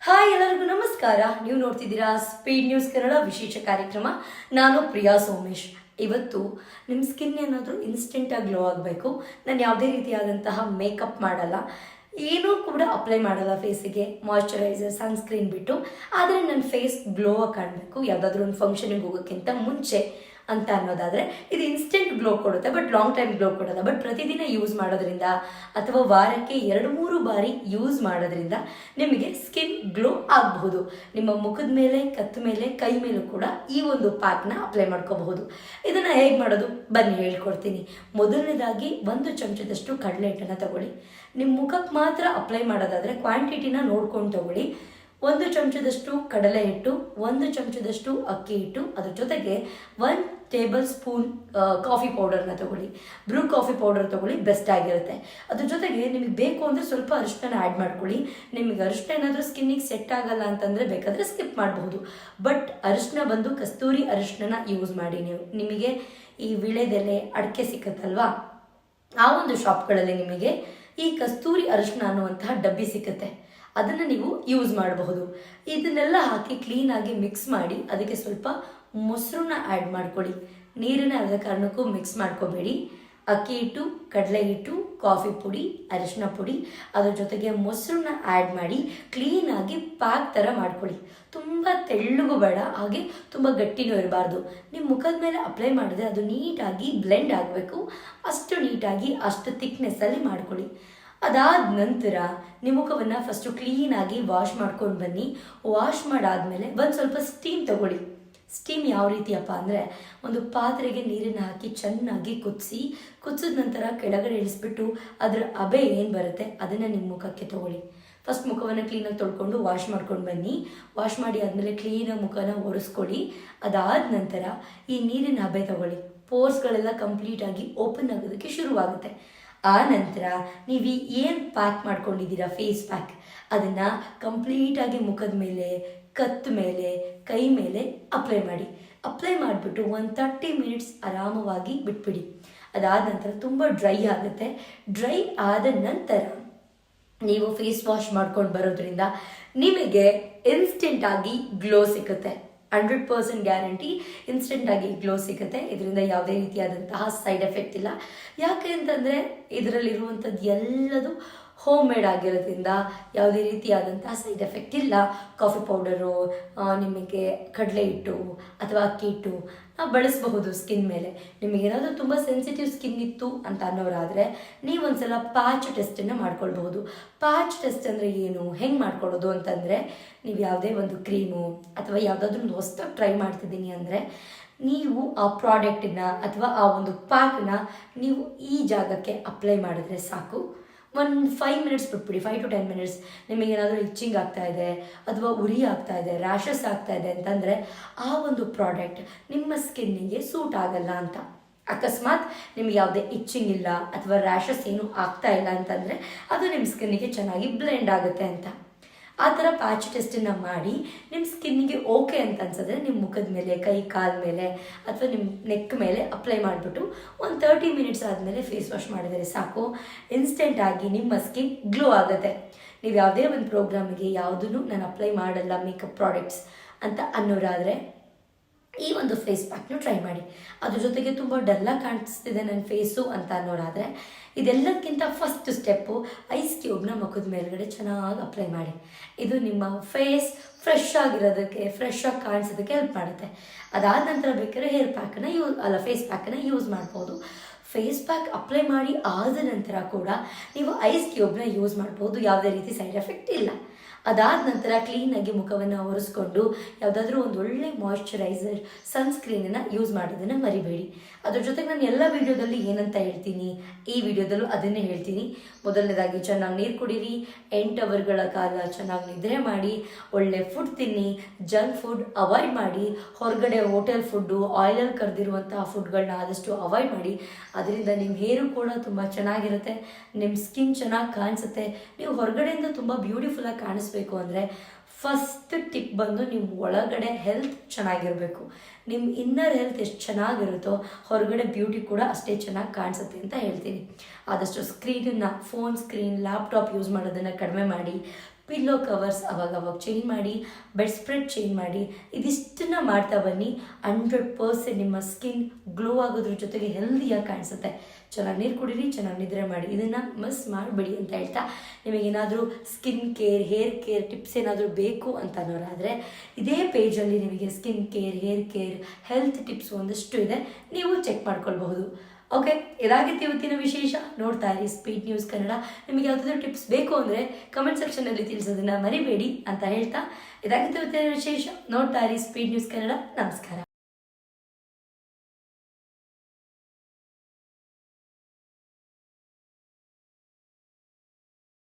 Hi ಎಲ್ಲರಿಗೂ ನಮಸ್ಕಾರ. ನೀವು ನೋಡ್ತಿದ್ದೀರಾ ಸ್ಪೀಡ್ ನ್ಯೂಸ್ ಕನ್ನಡ ವಿಶೇಷ ಕಾರ್ಯಕ್ರಮ. ನಾನು ಪ್ರಿಯಾ ಸೋಮೇಶ್. ಇವತ್ತು ನಿಮ್ಮ ಸ್ಕಿನ್ ಏನಾದರೂ ಇನ್ಸ್ಟೆಂಟಾಗಿ ಗ್ಲೋ ಆಗಬೇಕು. ನಾನು ಯಾವುದೇ ರೀತಿಯಾದಂತಹ ಮೇಕಪ್ ಮಾಡಲ್ಲ, ಏನೂ ಕೂಡ ಅಪ್ಲೈ ಮಾಡಲ್ಲ ಫೇಸಿಗೆ, ಮಾಯ್ಶ್ಚರೈಸರ್ ಸನ್ಸ್ಕ್ರೀನ್ ಬಿಟ್ಟು. ಆದರೆ ನನ್ನ ಫೇಸ್ ಗ್ಲೋ ಆಗಿ ಕಾಣಬೇಕು ಯಾವುದಾದ್ರೂ ಒಂದು ಫಂಕ್ಷನಿಗೆ ಹೋಗೋಕ್ಕಿಂತ ಮುಂಚೆ ಅಂತ ಅನ್ನೋದಾದರೆ ಇದು ಇನ್ಸ್ಟೆಂಟ್ ಗ್ಲೋ ಕೊಡುತ್ತೆ, ಬಟ್ ಲಾಂಗ್ ಟೈಮ್ ಗ್ಲೋ ಕೊಡೋಲ್ಲ. ಬಟ್ ಪ್ರತಿದಿನ ಯೂಸ್ ಮಾಡೋದ್ರಿಂದ ಅಥವಾ ವಾರಕ್ಕೆ 2-3 ಬಾರಿ ಯೂಸ್ ಮಾಡೋದ್ರಿಂದ ನಿಮಗೆ ಸ್ಕಿನ್ ಗ್ಲೋ ಆಗಬಹುದು. ನಿಮ್ಮ ಮುಖದ ಮೇಲೆ, ಕತ್ತ ಮೇಲೆ, ಕೈ ಮೇಲೂ ಕೂಡ ಈ ಒಂದು ಪ್ಯಾಕ್ನ ಅಪ್ಲೈ ಮಾಡ್ಕೋಬಹುದು. ಇದನ್ನು ಹೇಗೆ ಮಾಡೋದು ಬನ್ನಿ ಹೇಳ್ಕೊಡ್ತೀನಿ. ಮೊದಲನೇದಾಗಿ 1 ಚಮಚದಷ್ಟು ಕಡಲೆ ಹಿಟ್ಟನ್ನು ತಗೊಳ್ಳಿ. ನಿಮ್ಮ ಮುಖಕ್ಕೆ ಮಾತ್ರ ಅಪ್ಲೈ ಮಾಡೋದಾದರೆ ಕ್ವಾಂಟಿಟಿನ ನೋಡ್ಕೊಂಡು ತಗೊಳ್ಳಿ. 1 ಚಮಚದಷ್ಟು ಕಡಲೆ ಹಿಟ್ಟು, 1 ಚಮಚದಷ್ಟು ಅಕ್ಕಿ ಹಿಟ್ಟು, ಅದ್ರ ಜೊತೆಗೆ 1 ಟೇಬಲ್ ಸ್ಪೂನ್ ಕಾಫಿ ಪೌಡರ್ನ ತಗೊಳ್ಳಿ. ಬ್ರೂ ಕಾಫಿ ಪೌಡರ್ ತಗೊಳ್ಳಿ, ಬೆಸ್ಟ್ ಆಗಿರುತ್ತೆ. ಅದ್ರ ಜೊತೆಗೆ ನಿಮಗೆ ಬೇಕು ಅಂದರೆ ಸ್ವಲ್ಪ ಅರಿಶಿನ ಆ್ಯಡ್ ಮಾಡ್ಕೊಳ್ಳಿ. ನಿಮಗೆ ಅರಿಶಿನ ಏನಾದರೂ ಸ್ಕಿನ್ನಿಗೆ ಸೆಟ್ ಆಗಲ್ಲ ಅಂತಂದರೆ ಬೇಕಾದರೆ ಸ್ಕಿಪ್ ಮಾಡಬಹುದು. ಬಟ್ ಅರಿಶಿನ ಬಂದು ಕಸ್ತೂರಿ ಅರಿಶಿನ ಯೂಸ್ ಮಾಡಿ. ನಿಮಗೆ ಈ ವಿಳೆದೆಲೆ ಅಡಿಕೆ ಸಿಕ್ಕತ್ತಲ್ವಾ, ಆ ಒಂದು ಶಾಪ್ಗಳಲ್ಲಿ ನಿಮಗೆ ಈ ಕಸ್ತೂರಿ ಅರಿಶಿನ ಅನ್ನುವಂತಹ ಡಬ್ಬಿ ಸಿಕ್ಕತ್ತೆ, ಅದನ್ನು ನೀವು ಯೂಸ್ ಮಾಡಬಹುದು. ಇದನ್ನೆಲ್ಲ ಹಾಕಿ ಕ್ಲೀನಾಗಿ ಮಿಕ್ಸ್ ಮಾಡಿ ಅದಕ್ಕೆ ಸ್ವಲ್ಪ ಮೊಸರನ್ನ ಆ್ಯಡ್ ಮಾಡ್ಕೊಳ್ಳಿ. ನೀರನ್ನ ಅದ ಕಾರಣಕ್ಕೂ ಮಿಕ್ಸ್ ಮಾಡ್ಕೋಬೇಡಿ. ಅಕ್ಕಿ ಹಿಟ್ಟು, ಕಡಲೆ ಹಿಟ್ಟು, ಕಾಫಿ ಪುಡಿ, ಅರಿಶಿನ ಪುಡಿ, ಅದ್ರ ಜೊತೆಗೆ ಮೊಸರನ್ನ ಆ್ಯಡ್ ಮಾಡಿ ಕ್ಲೀನಾಗಿ ಪ್ಯಾಕ್ ಥರ ಮಾಡ್ಕೊಳ್ಳಿ. ತುಂಬ ತೆಳ್ಳಗೂ ಬೇಡ, ಹಾಗೆ ತುಂಬ ಗಟ್ಟಿನೂ ಇರಬಾರ್ದು. ನಿಮ್ಮ ಮುಖದ ಮೇಲೆ ಅಪ್ಲೈ ಮಾಡಿದ್ರೆ ಅದು ನೀಟಾಗಿ ಬ್ಲೆಂಡ್ ಆಗಬೇಕು. ಅಷ್ಟು ನೀಟಾಗಿ ಅಷ್ಟು ಥಿಕ್ನೆಸ್ಸಲ್ಲಿ ಮಾಡ್ಕೊಳ್ಳಿ. ಅದಾದ ನಂತರ ನಿಮ್ಮ ಮುಖವನ್ನು ಫಸ್ಟು ಕ್ಲೀನಾಗಿ ವಾಶ್ ಮಾಡ್ಕೊಂಡು ಬನ್ನಿ. ವಾಶ್ ಮಾಡಾದಮೇಲೆ ಒಂದು ಸ್ವಲ್ಪ ಸ್ಟೀಮ್ ತಗೊಳ್ಳಿ. ಸ್ಟೀಮ್ ಯಾವ ರೀತಿಯಪ್ಪ ಅಂದರೆ, ಒಂದು ಪಾತ್ರೆಗೆ ನೀರನ್ನು ಹಾಕಿ ಚೆನ್ನಾಗಿ ಕುದಿಸಿದ ನಂತರ ಕೆಳಗಡೆ ಇಳಿಸ್ಬಿಟ್ಟು ಅದರ ಹಬೆ ಏನು ಬರುತ್ತೆ ಅದನ್ನು ನಿಮ್ಮ ಮುಖಕ್ಕೆ ತಗೊಳ್ಳಿ. ಫಸ್ಟ್ ಮುಖವನ್ನು ಕ್ಲೀನಾಗಿ ತೊಳ್ಕೊಂಡು ವಾಶ್ ಮಾಡ್ಕೊಂಡು ಬನ್ನಿ. ವಾಶ್ ಮಾಡಿ ಆದಮೇಲೆ ಕ್ಲೀನಾಗಿ ಮುಖನ ಒರೆಸ್ಕೊಳ್ಳಿ. ಅದಾದ ನಂತರ ಈ ನೀರಿನ ಹಬೆ ತಗೊಳ್ಳಿ. ಪೋರ್ಸ್ಗಳೆಲ್ಲ ಕಂಪ್ಲೀಟಾಗಿ ಓಪನ್ ಆಗೋದಕ್ಕೆ ಶುರುವಾಗುತ್ತೆ. ಆ ನಂತರ ನೀವು ಏನು ಪ್ಯಾಕ್ ಮಾಡ್ಕೊಂಡಿದ್ದೀರಾ ಫೇಸ್ ಪ್ಯಾಕ್, ಅದನ್ನು ಕಂಪ್ಲೀಟಾಗಿ ಮುಖದ ಮೇಲೆ, ಕತ್ತ ಮೇಲೆ, ಕೈ ಮೇಲೆ ಅಪ್ಲೈ ಮಾಡಿ. ಅಪ್ಲೈ ಮಾಡಿಬಿಟ್ಟು ಒಂದು 30 ಮಿನಿಟ್ಸ್ ಆರಾಮವಾಗಿ ಬಿಟ್ಬಿಡಿ. ಅದಾದ ನಂತರ ತುಂಬ ಡ್ರೈ ಆಗುತ್ತೆ. ಡ್ರೈ ಆದ ನಂತರ ನೀವು ಫೇಸ್ ವಾಶ್ ಮಾಡ್ಕೊಂಡು ಬರೋದ್ರಿಂದ ನಿಮಗೆ ಇನ್ಸ್ಟೆಂಟಾಗಿ ಗ್ಲೋ ಸಿಗುತ್ತೆ. 100% ಗ್ಯಾರಂಟಿ ಇನ್ಸ್ಟೆಂಟಾಗಿ ಗ್ಲೋ ಸಿಗುತ್ತೆ. ಇದರಿಂದ ಯಾವುದೇ ರೀತಿಯಾದಂತಹ ಸೈಡ್ ಎಫೆಕ್ಟ್ ಇಲ್ಲ. ಯಾಕೆ ಅಂತಂದರೆ ಇದರಲ್ಲಿರುವಂಥದ್ದು ಎಲ್ಲದು ಹೋಮ್ ಮೇಡ್ ಆಗಿರೋದ್ರಿಂದ ಯಾವುದೇ ರೀತಿಯಾದಂತಹ ಸೈಡ್ ಎಫೆಕ್ಟ್ ಇಲ್ಲ. ಕಾಫಿ ಪೌಡರು, ನಿಮಗೆ ಕಡಲೆ ಹಿಟ್ಟು ಅಥವಾ ಅಕ್ಕಿ ಹಿಟ್ಟು ನಾವು ಬಳಸಬಹುದು ಸ್ಕಿನ್ ಮೇಲೆ. ನಿಮಗೇನಾದರೂ ತುಂಬ ಸೆನ್ಸಿಟಿವ್ ಸ್ಕಿನ್ ಇತ್ತು ಅಂತ ಅನ್ನೋರಾದರೆ ನೀವು ಒಂದ್ಸಲ ಪ್ಯಾಚ್ ಟೆಸ್ಟನ್ನು ಮಾಡ್ಕೊಳ್ಬಹುದು. ಪ್ಯಾಚ್ ಟೆಸ್ಟ್ ಅಂದರೆ ಏನು, ಹೆಂಗೆ ಮಾಡ್ಕೊಳ್ಳೋದು ಅಂತಂದರೆ, ನೀವು ಯಾವುದೇ ಒಂದು ಕ್ರೀಮು ಅಥವಾ ಯಾವುದಾದ್ರೂ ಒಂದು ಹೊಸದಾಗಿ ಟ್ರೈ ಮಾಡ್ತಿದ್ದೀನಿ ಅಂದರೆ ನೀವು ಆ ಪ್ರಾಡಕ್ಟನ್ನ ಅಥವಾ ಆ ಒಂದು ಪ್ಯಾಕ್ನ ನೀವು ಈ ಜಾಗಕ್ಕೆ ಅಪ್ಲೈ ಮಾಡಿದ್ರೆ ಸಾಕು. ಒಂದು 5 ಮಿನಿಟ್ಸ್ ಬಿಟ್ಬಿಡಿ. 5 to 10 ಮಿನಿಟ್ಸ್. ನಿಮಗೇನಾದರೂ ಇಚ್ಚಿಂಗ್ ಆಗ್ತಾ ಇದೆ ಅಥವಾ ಉರಿ ಆಗ್ತಾ ಇದೆ, ರ್ಯಾಷಸ್ ಆಗ್ತಾ ಇದೆ ಅಂತಂದರೆ ಆ ಒಂದು ಪ್ರಾಡಕ್ಟ್ ನಿಮ್ಮ ಸ್ಕಿನ್ನಿಗೆ ಸೂಟ್ ಆಗಲ್ಲ ಅಂತ. ಅಕಸ್ಮಾತ್ ನಿಮ್ಗೆ ಯಾವುದೇ ಇಚ್ಚಿಂಗ್ ಇಲ್ಲ ಅಥವಾ ರ್ಯಾಷಸ್ ಏನೂ ಆಗ್ತಾ ಇಲ್ಲ ಅಂತಂದರೆ ಅದು ನಿಮ್ಮ ಸ್ಕಿನ್ನಿಗೆ ಚೆನ್ನಾಗಿ ಬ್ಲೆಂಡ್ ಆಗುತ್ತೆ ಅಂತ. ಆ ಥರ ಪ್ಯಾಚ್ ಟೆಸ್ಟನ್ನು ಮಾಡಿ ನಿಮ್ಮ ಸ್ಕಿನ್ನಿಗೆ ಓಕೆ ಅಂತ ಅನ್ಸಿದ್ರೆ ನಿಮ್ಮ ಮುಖದ ಮೇಲೆ, ಕೈ ಕಾಲ ಮೇಲೆ ಅಥವಾ ನಿಮ್ಮ ನೆಕ್ ಮೇಲೆ ಅಪ್ಲೈ ಮಾಡಿಬಿಟ್ಟು ಒಂದು 30 ಮಿನಿಟ್ಸ್ ಆದಮೇಲೆ ಫೇಸ್ ವಾಶ್ ಮಾಡಿದರೆ ಸಾಕು. ಇನ್ಸ್ಟೆಂಟಾಗಿ ನಿಮ್ಮ ಸ್ಕಿನ್ ಗ್ಲೋ ಆಗುತ್ತೆ. ನೀವು ಯಾವುದೇ ಒಂದು ಪ್ರೋಗ್ರಾಮಿಗೆ ಯಾವುದೂ ನಾನು ಅಪ್ಲೈ ಮಾಡಲ್ಲ ಮೇಕಪ್ ಪ್ರಾಡಕ್ಟ್ಸ್ ಅಂತ ಅನ್ನೋರಾದರೆ ಈ ಒಂದು ಫೇಸ್ ಪ್ಯಾಕ್ನ ಟ್ರೈ ಮಾಡಿ. ಅದ್ರ ಜೊತೆಗೆ ತುಂಬ ಡಲ್ಲಾಗಿ ಕಾಣಿಸ್ತಿದೆ ನನ್ನ ಫೇಸು ಅಂತ ಅನ್ನೋರಾದರೆ ಇದೆಲ್ಲಕ್ಕಿಂತ ಫಸ್ಟ್ ಸ್ಟೆಪ್ಪು ಐಸ್ ಕ್ಯೂಬ್ನ ಮುಖದ ಮೇಲ್ಗಡೆ ಚೆನ್ನಾಗಿ ಅಪ್ಲೈ ಮಾಡಿ. ಇದು ನಿಮ್ಮ ಫೇಸ್ ಫ್ರೆಶ್ ಆಗಿರೋದಕ್ಕೆ, ಫ್ರೆಶ್ ಆಗಿ ಕಾಣಿಸೋದಕ್ಕೆ ಹೆಲ್ಪ್ ಮಾಡುತ್ತೆ. ಅದಾದ ನಂತರ ಬೇಕಾದ್ರೆ ಫೇಸ್ ಪ್ಯಾಕನ್ನು ಯೂಸ್ ಮಾಡ್ಬೋದು. ಫೇಸ್ ಪ್ಯಾಕ್ ಅಪ್ಲೈ ಮಾಡಿ ಆದ ನಂತರ ಕೂಡ ನೀವು ಐಸ್ ಕ್ಯೂಬ್ನ ಯೂಸ್ ಮಾಡ್ಬೋದು. ಯಾವುದೇ ರೀತಿ ಸೈಡ್ ಎಫೆಕ್ಟ್ ಇಲ್ಲ. ಅದಾದ ನಂತರ ಕ್ಲೀನಾಗಿ ಮುಖವನ್ನು ಒರೆಸ್ಕೊಂಡು ಯಾವುದಾದ್ರೂ ಒಂದು ಒಳ್ಳೆ ಮಾಯ್ಶ್ಚರೈಸರ್ ಸನ್ಸ್ಕ್ರೀನನ್ನು ಯೂಸ್ ಮಾಡೋದನ್ನು ಮರಿಬೇಡಿ. ಅದ್ರ ಜೊತೆಗೆ ನಾನು ಎಲ್ಲ ವೀಡಿಯೋದಲ್ಲಿ ಏನಂತ ಹೇಳ್ತೀನಿ, ಈ ವಿಡಿಯೋದಲ್ಲೂ ಅದನ್ನೇ ಹೇಳ್ತೀನಿ. ಮೊದಲನೇದಾಗಿ ಚೆನ್ನಾಗಿ ನೀರು ಕುಡೀರಿ, 8 ಅವರ್ಗಳ ಕಾಲ ಚೆನ್ನಾಗಿ ನಿದ್ರೆ ಮಾಡಿ, ಒಳ್ಳೆ ಫುಡ್ ತಿನ್ನಿ, ಜಂಕ್ ಫುಡ್ ಅವಾಯ್ಡ್ ಮಾಡಿ, ಹೊರಗಡೆ ಹೋಟೆಲ್ ಫುಡ್ಡು, ಆಯಿಲಲ್ಲಿ ಕರೆದಿರುವಂತಹ ಫುಡ್ಗಳನ್ನ ಆದಷ್ಟು ಅವಾಯ್ಡ್ ಮಾಡಿ. ಅದರಿಂದ ನಿಮ್ಮ ಹೇರು ಕೂಡ ತುಂಬ ಚೆನ್ನಾಗಿರುತ್ತೆ, ನಿಮ್ಮ ಸ್ಕಿನ್ ಚೆನ್ನಾಗಿ ಕಾಣಿಸುತ್ತೆ. ನೀವು ಹೊರಗಡೆಯಿಂದ ತುಂಬ ಬ್ಯೂಟಿಫುಲ್ಲಾಗಿ ಕಾಣಿಸ್ಬೇಕು ಅಂದರೆ ಫಸ್ಟ್ ಟಿಪ್ ಬಂದು ನಿಮ್ಮ ಒಳಗಡೆ ಹೆಲ್ತ್ ಚೆನ್ನಾಗಿರಬೇಕು. ನಿಮ್ಮ ಇನ್ನರ್ ಹೆಲ್ತ್ ಎಷ್ಟು ಚೆನ್ನಾಗಿರುತ್ತೋ ಹೊರಗಡೆ ಬ್ಯೂಟಿ ಕೂಡ ಅಷ್ಟೇ ಚೆನ್ನಾಗಿ ಕಾಣಿಸುತ್ತೆ ಅಂತ ಹೇಳ್ತೀನಿ. ಆದಷ್ಟು ಫೋನ್ ಸ್ಕ್ರೀನ್, ಲ್ಯಾಪ್ಟಾಪ್ ಯೂಸ್ ಮಾಡೋದನ್ನು ಕಡಿಮೆ ಮಾಡಿ. ಪಿಲ್ಲೋ ಕವರ್ಸ್ ಅವಾಗ ಚೇಂಜ್ ಮಾಡಿ, ಬೆಡ್ ಸ್ಪ್ರೆಡ್ ಚೇಂಜ್ ಮಾಡಿ, ಇದಿಷ್ಟನ್ನು ಮಾಡ್ತಾ ಬನ್ನಿ. 100% ನಿಮ್ಮ ಸ್ಕಿನ್ ಗ್ಲೋ ಆಗೋದ್ರ ಜೊತೆಗೆ ಹೆಲ್ದಿಯಾಗಿ ಕಾಣಿಸುತ್ತೆ. ಚೆನ್ನಾಗಿ ನೀರು ಕುಡೀರಿ, ಚೆನ್ನಾಗಿ ನಿದ್ರೆ ಮಾಡಿ, ಇದನ್ನು ಮಿಸ್ ಮಾಡಬೇಡಿ ಅಂತ ಹೇಳ್ತಾ, ನಿಮಗೇನಾದರೂ skin care, hair care tips ಏನಾದರೂ ಬೇಕು ಅಂತ ಅನ್ನೋರಾದರೆ ಇದೇ ಪೇಜಲ್ಲಿ ನಿಮಗೆ skin care, hair care, health tips ಒಂದಷ್ಟು ಇದೆ, ನೀವು ಚೆಕ್ ಮಾಡ್ಕೊಳ್ಬಹುದು. ಓಕೆ, ಇದಾಗಿತ್ತು ಇವತ್ತಿನ ವಿಶೇಷ. ನೋಡ್ತಾ ಇರಿ ಸ್ಪೀಡ್ ನ್ಯೂಸ್ ಕನ್ನಡ. ನಿಮಗೆ ಯಾವುದಾದ್ರೂ ಟಿಪ್ಸ್ ಬೇಕು ಅಂದರೆ ಕಮೆಂಟ್ ಸೆಕ್ಷನಲ್ಲಿ ತಿಳಿಸೋದನ್ನು ಮರಿಬೇಡಿ ಅಂತ ಹೇಳ್ತಾ, ಇದಾಗಿತ್ತು ಇವತ್ತಿನ ವಿಶೇಷ. ನೋಡ್ತಾ ಇರಿ ಸ್ಪೀಡ್ ನ್ಯೂಸ್ ಕನ್ನಡ. ನಮಸ್ಕಾರ.